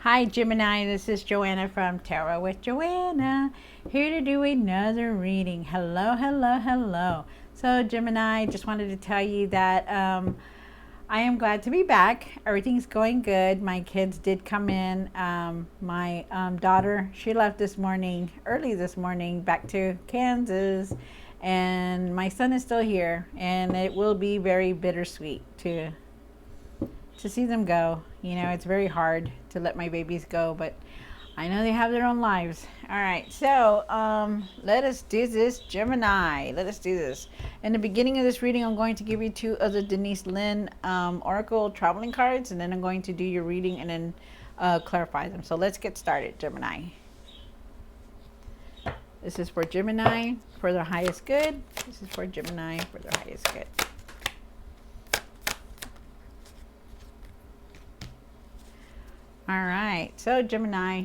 Hi Gemini, this is Joanna from Tarot with Joanna, here to do another reading. Hello, hello, hello. So Gemini, just wanted to tell you that I am glad to be back. Everything's going good. My kids did come in. My daughter, she left this morning, early this morning, back to Kansas. And my son is still here. And it will be very bittersweet to see them go. You know, it's very hard to let my babies go, but I know they have their own lives. All right, so let us do this, Gemini. Let us do this. In the beginning of this reading, I'm going to give you two of the Denise Lynn Oracle traveling cards, and then I'm going to do your reading and then clarify them. So let's get started, Gemini. This is for Gemini for their highest good. This is for Gemini for their highest good. All right, so Gemini,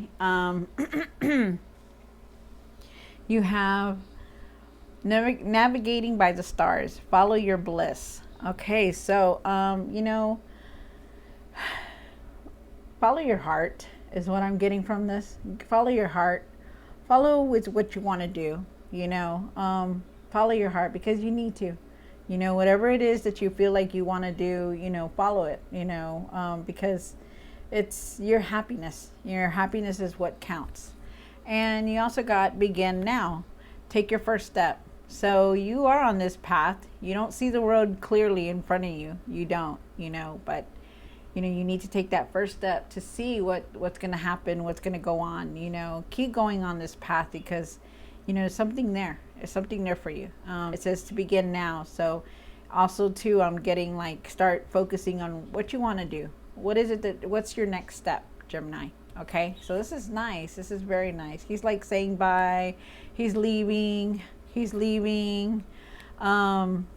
you have navigating by the stars. Follow your bliss. Okay, so you know, follow your heart is what I'm getting from this. Follow your heart. Follow with what you want to do. You know, follow your heart because you need to. You know, whatever it is that you feel like you want to do, you know, follow it. You know, because it's your happiness. Your happiness is what counts. And you also got begin now. Take your first step. So you are on this path. You don't see the road clearly in front of you. You don't, you know, but you know, you need to take that first step to see what's going to happen, what's going to go on, you know. Keep going on this path because, you know, there's something there. There's something there for you. It says to begin now. So also too, I'm getting like start focusing on what you want to do. What is it that, what's your next step, Gemini? Okay, so this is nice. This is very nice. He's like saying bye. He's leaving. He's leaving.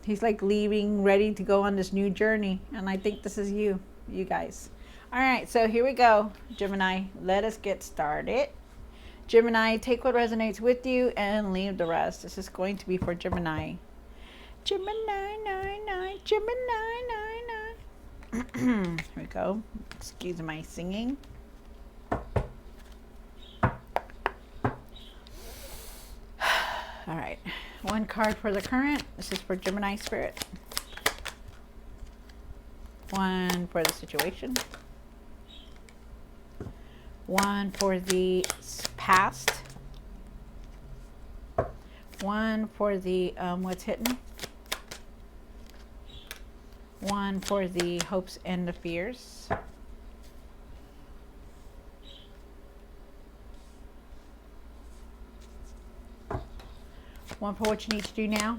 He's like leaving, ready to go on this new journey. And I think this is you guys. All right, so here we go, Gemini. Let us get started. Gemini, take what resonates with you and leave the rest. This is going to be for Gemini. Gemini, nine, Gemini, nine. Here we go. Excuse my singing. All right. One card for the current. This is for Gemini Spirit. One for the situation. One for the past. One for the what's hidden. One for the hopes and the fears. One for what you need to do now.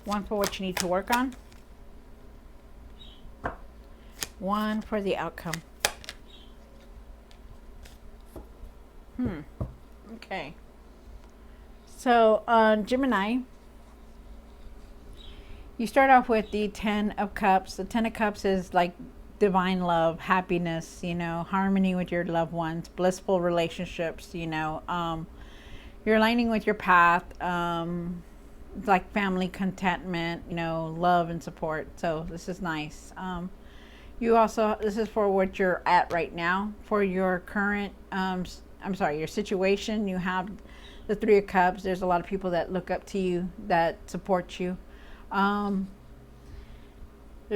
One for what you need to work on. One for the outcome. Okay. So, Gemini, you start off with the 10 of Cups. The 10 of Cups is like divine love, happiness, you know, harmony with your loved ones, blissful relationships, you know. You're aligning with your path, like family contentment, you know, love and support. So this is nice. You also, this is for what you're at right now. For your current, your situation, you have the 3 of Cups. There's a lot of people that look up to you, that support you. There's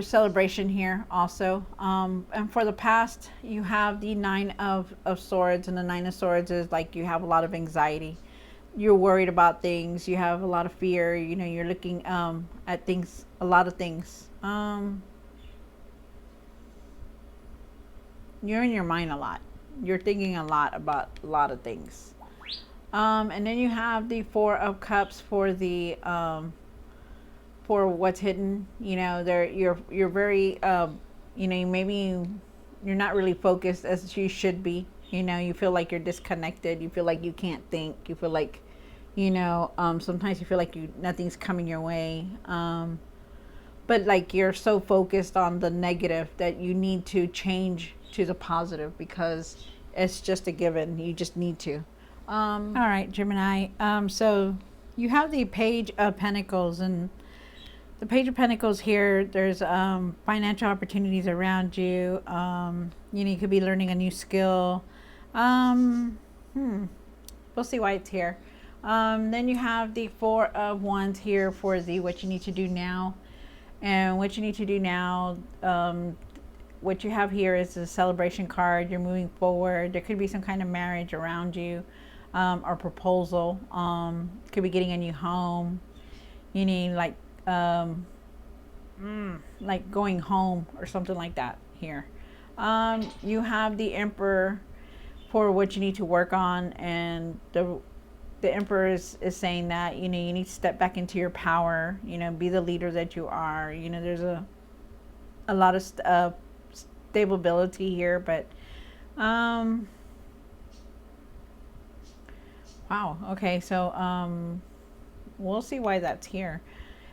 celebration here also. And for the past, you have the 9 of Swords, and the 9 of Swords is like you have a lot of anxiety. You're worried about things. You have a lot of fear. You know, you're looking at things, a lot of things. You're in your mind a lot. You're thinking a lot about a lot of things. And then you have the 4 of Cups for the for what's hidden. You know, you're very you know, maybe you're not really focused as you should be. You know, you feel like you're disconnected. You feel like you can't think. You feel like, you know, sometimes you feel like nothing's coming your way. But like you're so focused on the negative that you need to change to the positive because it's just a given. You just need to. All right, Gemini. So you have the Page of Pentacles, and The Page of Pentacles here, there's financial opportunities around you. You know, you could be learning a new skill. We'll see why it's here. Then you have the Four of Wands here for the what you need to do now. And what you need to do now, what you have here is a celebration card. You're moving forward. There could be some kind of marriage around you, or proposal. Could be getting a new home. You need like going home or something like that here. You have the Emperor for what you need to work on, and the Emperor is saying that, you know, you need to step back into your power, you know, be the leader that you are. You know, there's a lot of stability here, but wow, okay, so we'll see why that's here.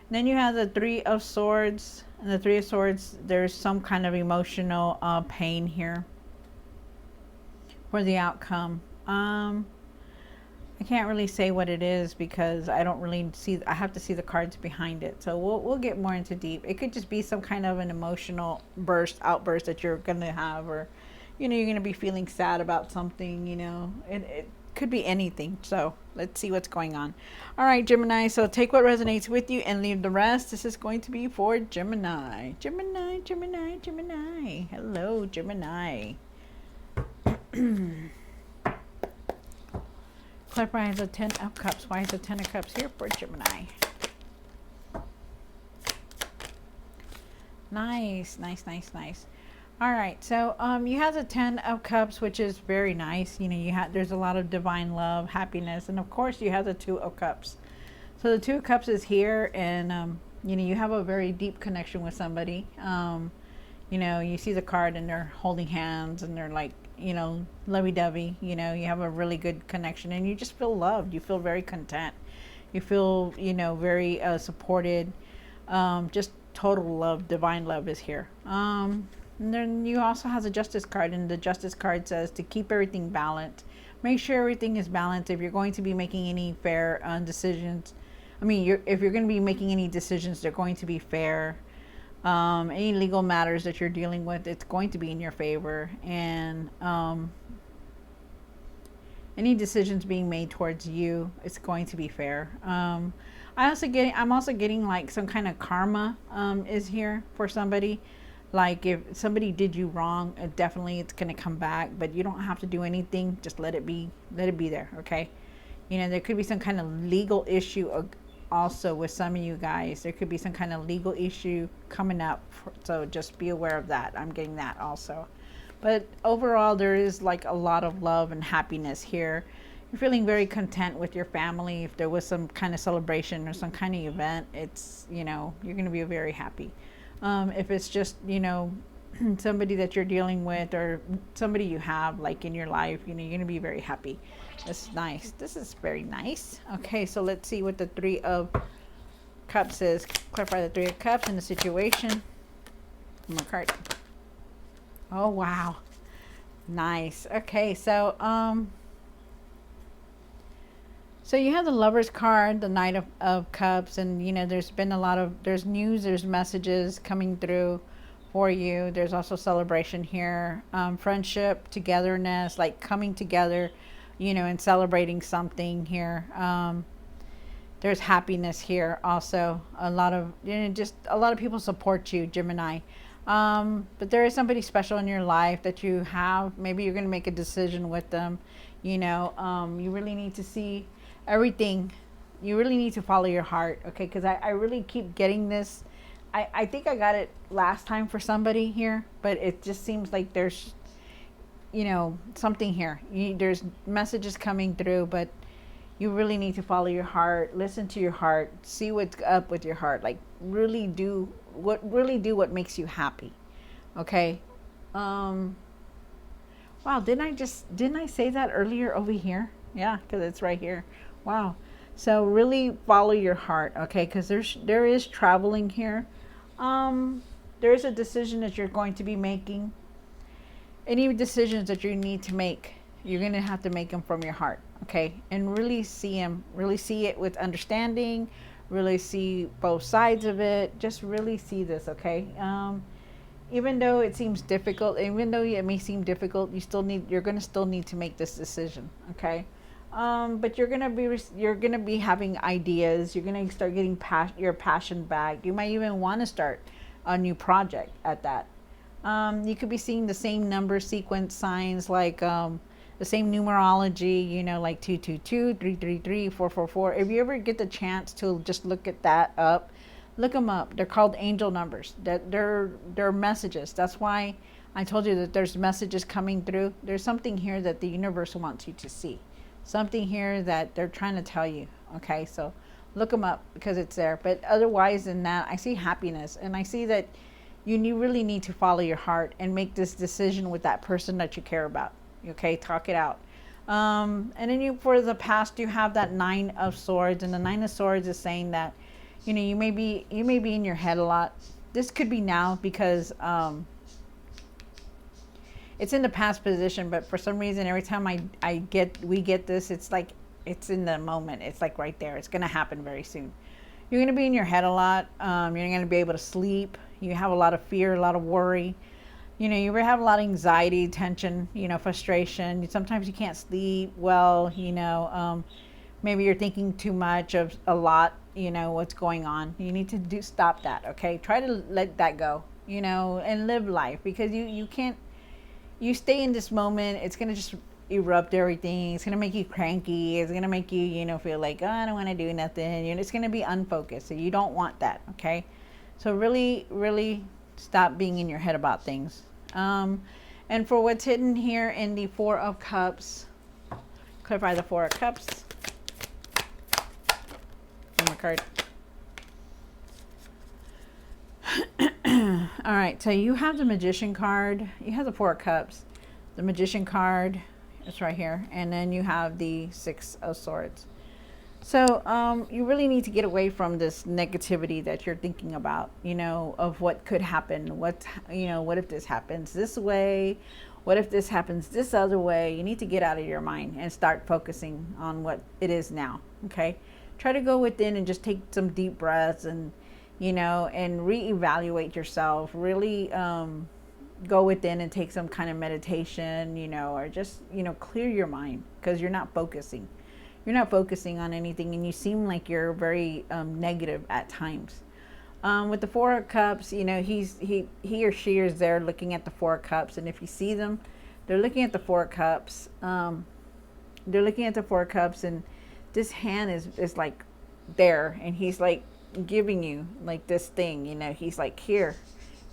And then you have the Three of Swords, and the Three of Swords, there's some kind of emotional pain here for the outcome. I can't really say what it is because I don't really see, I have to see the cards behind it. So we'll get more into deep. It could just be some kind of an emotional outburst that you're going to have, or, you know, you're going to be feeling sad about something, you know, it could be anything. So let's see what's going on. All right, Gemini. So take what resonates with you and leave the rest. This is going to be for Gemini. Gemini, Gemini, Gemini. Hello, Gemini. Clarify the 10 of Cups. Why is the 10 of Cups here for Gemini? Nice, nice, nice, nice. All right, so you have the 10 of Cups, which is very nice. You know, there's a lot of divine love, happiness, and of course you have the 2 of Cups. So the 2 of Cups is here, and you know, you have a very deep connection with somebody. You know, you see the card and they're holding hands and they're like, you know, lovey-dovey. You know, you have a really good connection and you just feel loved. You feel very content. You feel, you know, very supported. Just total love, divine love is here. And then you also have the Justice card, and the Justice card says to keep everything balanced. Make sure everything is balanced. If you're going to be making any fair decisions, I mean, if you're going to be making any decisions, they're going to be fair. Any legal matters that you're dealing with, it's going to be in your favor, and any decisions being made towards you, it's going to be fair. I'm also getting like some kind of karma is here for somebody. Like if somebody did you wrong, it's going to come back, but you don't have to do anything. Just let it be there. Okay. You know, there could be some kind of legal issue also with some of you guys. There could be some kind of legal issue coming up. So just be aware of that. I'm getting that also. But overall, there is like a lot of love and happiness here. You're feeling very content with your family. If there was some kind of celebration or some kind of event, it's, you know, you're going to be very happy. If it's just, you know, somebody that you're dealing with or somebody you have like in your life, you know, you're going to be very happy. This is nice. This is very nice. Okay, so let's see what the 3 of Cups is. Clarify the 3 of Cups in the situation. One more card. Oh, wow. Nice. Okay, so so you have the Lover's card, the Knight of Cups, and you know, there's been there's news, there's messages coming through for you. There's also celebration here, friendship, togetherness, like coming together, you know, and celebrating something here. There's happiness here also. A lot of, you know, just a lot of people support you, Gemini. But there is somebody special in your life that you have. Maybe you're going to make a decision with them. You know, you really need to see everything. You really need to follow your heart, okay? Because I really keep getting this. I think I got it last time for somebody here, but it just seems like there's, you know, something here. There's messages coming through, but you really need to follow your heart, listen to your heart, see what's up with your heart. Like really do what makes you happy, okay? Wow, didn't I say that earlier over here? Yeah, because it's right here. Wow. So really follow your heart, okay? Because there is traveling here. There is a decision that you're going to be making. Any decisions that you need to make, you're going to have to make them from your heart, okay? And really see them, really see it with understanding, really see both sides of it. Just really see this, okay? Even though it seems difficult, even though it may seem difficult, you're gonna still need to make this decision, okay? But you're gonna be having ideas. You're gonna start getting your passion back. You might even want to start a new project at that. You could be seeing the same number sequence signs, like the same numerology, like 222, 333, 444. If you ever get the chance to just look at that up, look them up. They're called angel numbers. They're messages. That's why I told you that there's messages coming through. There's something here that the universe wants you to see. Something here that they're trying to tell you. Okay, so look them up because it's there. But otherwise than that, I see happiness, and I see that you really need to follow your heart and make this decision with that person that you care about. Okay, talk it out. And then for the past, you have that 9 of Swords, and the 9 of Swords is saying that you may be in your head a lot. This could be now because it's in the past position, but for some reason, every time we get this, it's like it's in the moment. It's like right there. It's gonna happen very soon. You're gonna be in your head a lot. You're not gonna be able to sleep. You have a lot of fear, a lot of worry. You have a lot of anxiety, tension, frustration. Sometimes you can't sleep well. Maybe you're thinking too much of a lot. What's going on. You need to stop that. Okay, try to let that go. And live life, because you can't. You stay in this moment, it's going to just erupt everything. It's going to make you cranky. It's going to make you, feel like, oh, I don't want to do nothing. It's going to be unfocused. So you don't want that, okay? So really, really stop being in your head about things. And for what's hidden here in the 4 of Cups, clarify the 4 of Cups. One more card. All right, so you have the Magician card. You have the 4 of Cups. The Magician card, it's right here. And then you have the 6 of Swords. So you really need to get away from this negativity that you're thinking about, of what could happen. What if this happens this way? What if this happens this other way? You need to get out of your mind and start focusing on what it is now, okay? Try to go within and just take some deep breaths and and reevaluate yourself. Really go within and take some kind of meditation, or just, clear your mind, because you're not focusing. You're not focusing on anything, and you seem like you're very negative at times. With the 4 of Cups, he or she is there looking at the 4 of Cups, and if you see them, they're looking at the 4 of Cups. They're looking at the 4 of Cups, and this hand is like there, and he's like giving you like this thing, he's like, here,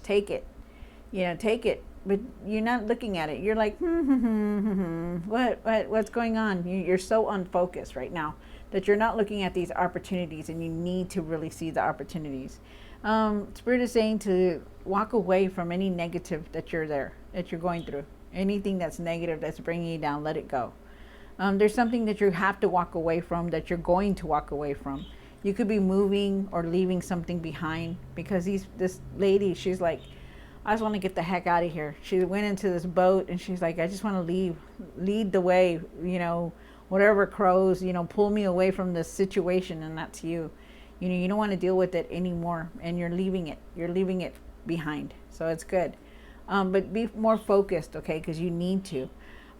take it, take it, but you're not looking at it. You're like, what's going on? You're so unfocused right now that you're not looking at these opportunities, and you need to really see the opportunities. Spirit is saying to walk away from any negative that you're going through. Anything that's negative, that's bringing you down, let it go. There's something that you have to walk away from, that you're going to walk away from. You could be moving or leaving something behind, because this lady, she's like, I just want to get the heck out of here. She went into this boat, and she's like, I just want to lead the way, whatever crows, pull me away from this situation, and that's you. You don't want to deal with it anymore, and you're leaving it behind. So it's good. But be more focused, okay, because you need to.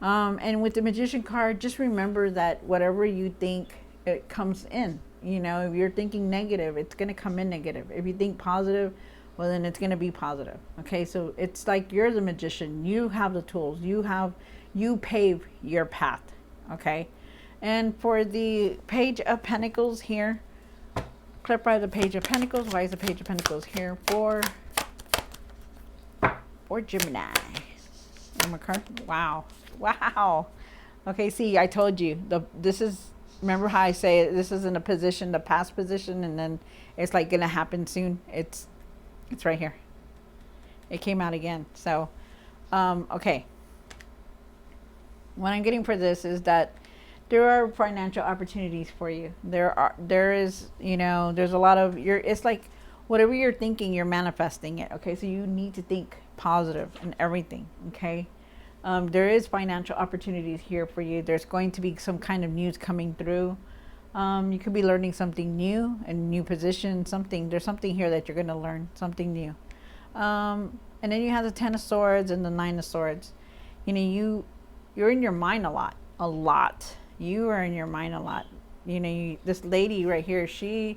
And with the Magician card, just remember that whatever you think, it comes in. If you're thinking negative, it's going to come in negative. If you think positive, well, then it's going to be positive. Okay, so it's like you're the magician. You have the tools. You pave your path. Okay, and for the Page of Pentacles here, clarify the Page of Pentacles. Why is the Page of Pentacles here for Gemini? One more card. Wow. Okay, see, I told you this is. Remember how I say this is in a position, the past position, and then it's like gonna happen soon. It's right here. It came out again. So, okay. What I'm getting for this is that there are financial opportunities for you. There is, there's a lot of it's like whatever you're thinking, you're manifesting it. Okay, so you need to think positive in everything. Okay. There is financial opportunities here for you. There's going to be some kind of news coming through. You could be learning something new, a new position, something. There's something here that you're going to learn, something new. And then you have the Ten of Swords and the Nine of Swords. You know, you're in your mind a lot, a lot. You are in your mind a lot. You know, this lady right here, she's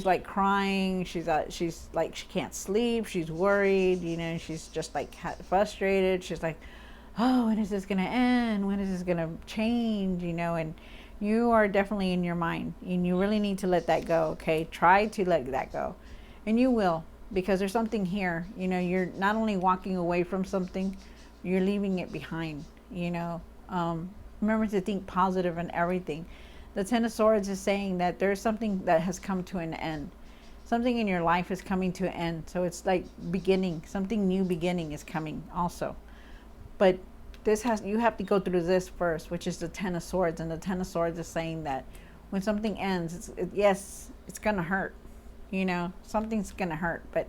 like crying. She's like she can't sleep. She's worried. You know, she's just like frustrated. She's like, oh, when is this gonna end? When is this gonna change? You know, and you are definitely in your mind, and you really need to let that go. Okay, try to let that go, and you will, because there's something here. You know, you're not only walking away from something, you're leaving it behind. You know, remember to think positive and everything. The Ten of Swords is saying that there's something that has come to an end. Something in your life is coming to an end. So it's like beginning, something new beginning is coming also. But you have to go through this first, which is the Ten of Swords. And the Ten of Swords is saying that when something ends, yes, it's going to hurt. You know, something's going to hurt, but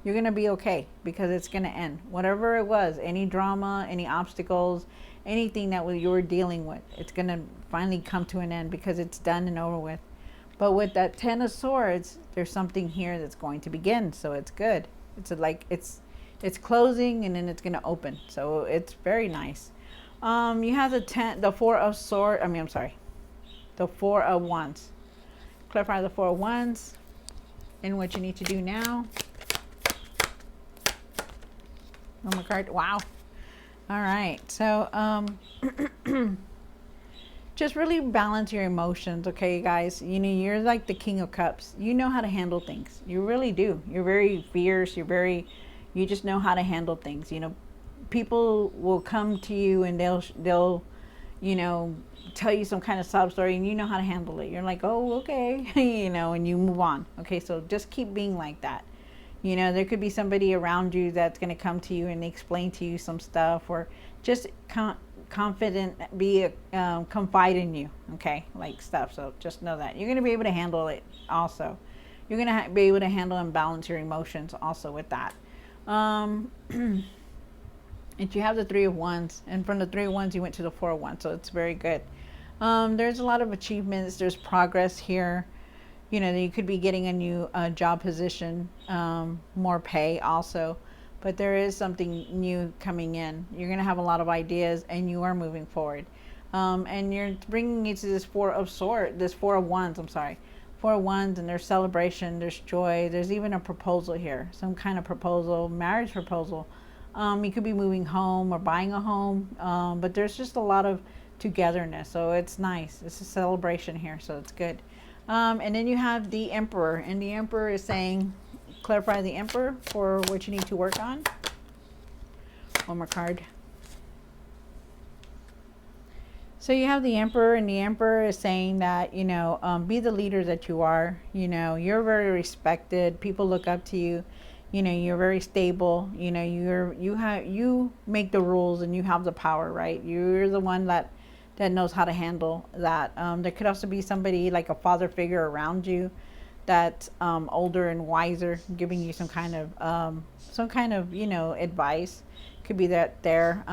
you're going to be okay because it's going to end. Whatever it was, any drama, any obstacles, anything that you were dealing with, it's going to finally come to an end because it's done and over with. But with that Ten of Swords, there's something here that's going to begin. So it's good. It's closing and then it's going to open. So it's very nice. You have the Four of Swords. The Four of Wands. Clarify the Four of Wands and what you need to do now. Oh my card. Wow. All right. So just really balance your emotions, okay, guys? You know, you're like the King of Cups. You know how to handle things. You really do. You're very fierce. You just know how to handle things. You know, people will come to you and they'll, you know, tell you some kind of sob story and you know how to handle it. You're like, oh, okay, you know, and you move on. Okay, so just keep being like that. You know, there could be somebody around you that's going to come to you and explain to you some stuff, or just confident, confide in you, okay, like stuff. So just know that you're going to be able to handle it also. You're going to be able to handle and balance your emotions also with that. And you have the Three of Wands, and from the Three of Wands you went to the Four of Wands, so it's very good. There's a lot of achievements. There's progress here. You know, you could be getting a new job position, more pay also, but there is something new coming in. You're going to have a lot of ideas and you are moving forward. And you're bringing it to this Four of Wands, Four of Wands, and there's celebration, there's joy, there's even a proposal here, some kind of proposal, marriage proposal. You could be moving home or buying a home, but there's just a lot of togetherness, so it's nice. It's a celebration here, so it's good. And then you have the Emperor, and the Emperor is saying, clarify the Emperor for what you need to work on. One more card. So you have the Emperor, and the Emperor is saying that, you know, be the leader that you are. You know, you're very respected. People look up to you. You know, you're very stable. You know, you make the rules and you have the power, right? You're the one that knows how to handle that. There could also be somebody like a father figure around you that's older and wiser, giving you some kind of you know, advice. Could be that there.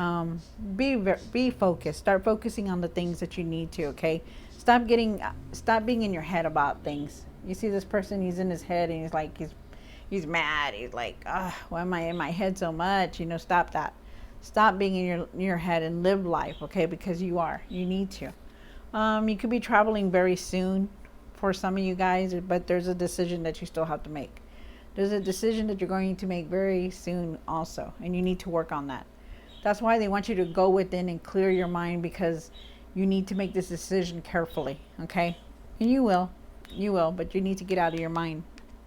Be focused. Start focusing on the things that you need to. Okay, stop being in your head about things. You see this person, he's in his head and he's mad. He's like, why am I in my head so much? You know, stop that. Stop being in your head and live life, okay? Because you need to. You could be traveling very soon for some of you guys, but there's a decision that you still have to make. There's a decision that you're going to make very soon also, and you need to work on that. That's why they want you to go within and clear your mind, because you need to make this decision carefully, okay? And you will, but you need to get out of your mind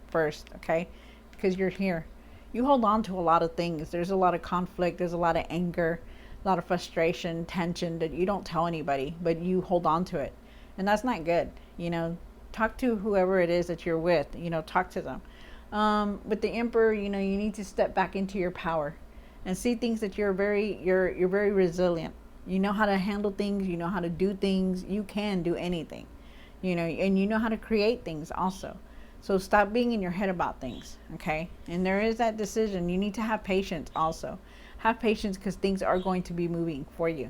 first, okay? Because you're here. You hold on to a lot of things. There's a lot of conflict. There's a lot of anger, a lot of frustration, tension that you don't tell anybody, but you hold on to it. And that's not good. You know, talk to whoever it is that you're with, you know, talk to them. With the Emperor, you know, you need to step back into your power and see things that you're very resilient. You know how to handle things. You know how to do things. You can do anything, you know, and you know how to create things also. So stop being in your head about things, okay? And there is that decision. You need to have patience also. Have patience, because things are going to be moving for you.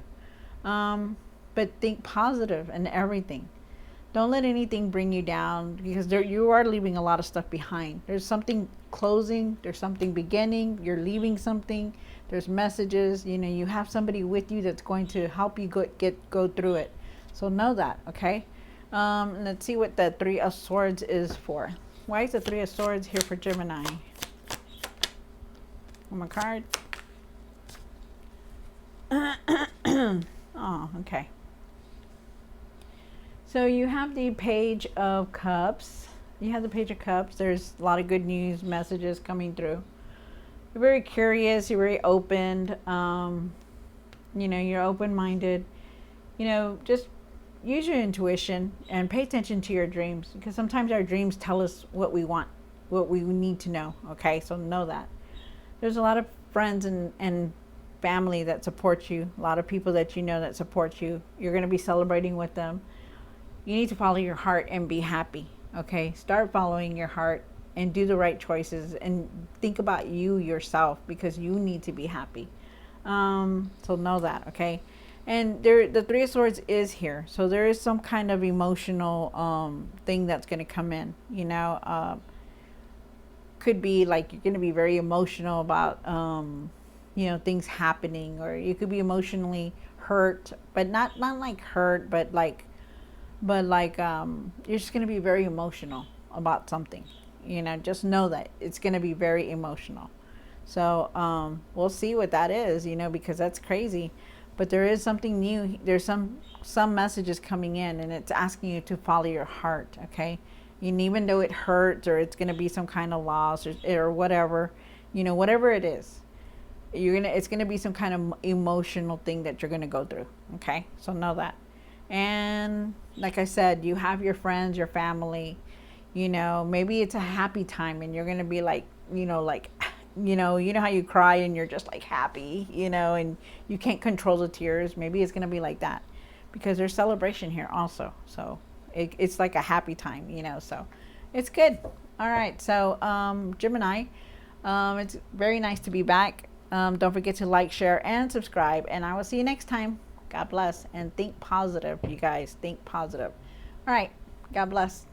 But think positive in everything. Don't let anything bring you down, because you are leaving a lot of stuff behind. There's something closing, there's something beginning, you're leaving something, there's messages, you have somebody with you that's going to help you go through it. So know that, okay? Let's see what the Three of Swords is for. Why is the Three of Swords here for Gemini? One more card. Oh, okay. So you have the Page of Cups. You have the Page of Cups. There's a lot of good news messages coming through. You're very curious. You're very open. You're open-minded. Just use your intuition and pay attention to your dreams, because sometimes our dreams tell us what we want, what we need to know. Okay, so know that. There's a lot of friends and family that support you. A lot of people that that support you. You're going to be celebrating with them. You need to follow your heart and be happy. Okay, start following your heart and do the right choices, and think about you yourself, because you need to be happy. So know that, okay? And the Three of Swords is here, so there is some kind of emotional thing that's going to come in. Could be like you're going to be very emotional about things happening, or you could be emotionally hurt, but not like hurt, but like you're just going to be very emotional about something. Just know that it's going to be very emotional. So we'll see what that is, because that's crazy. But there is something new. There's some messages coming in, and it's asking you to follow your heart, okay? And even though it hurts, or it's going to be some kind of loss, or whatever, whatever it is, it's going to be some kind of emotional thing that you're going to go through, okay? So know that. And like I said, you have your friends, your family, maybe it's a happy time, and you're going to be like, how you cry and you're just like happy, and you can't control the tears. Maybe it's going to be like that, because there's celebration here also. So it's like a happy time, so it's good. All right. So, Gemini, it's very nice to be back. Don't forget to like, share, and subscribe, and I will see you next time. God bless, and think positive, you guys. Think positive. All right. God bless.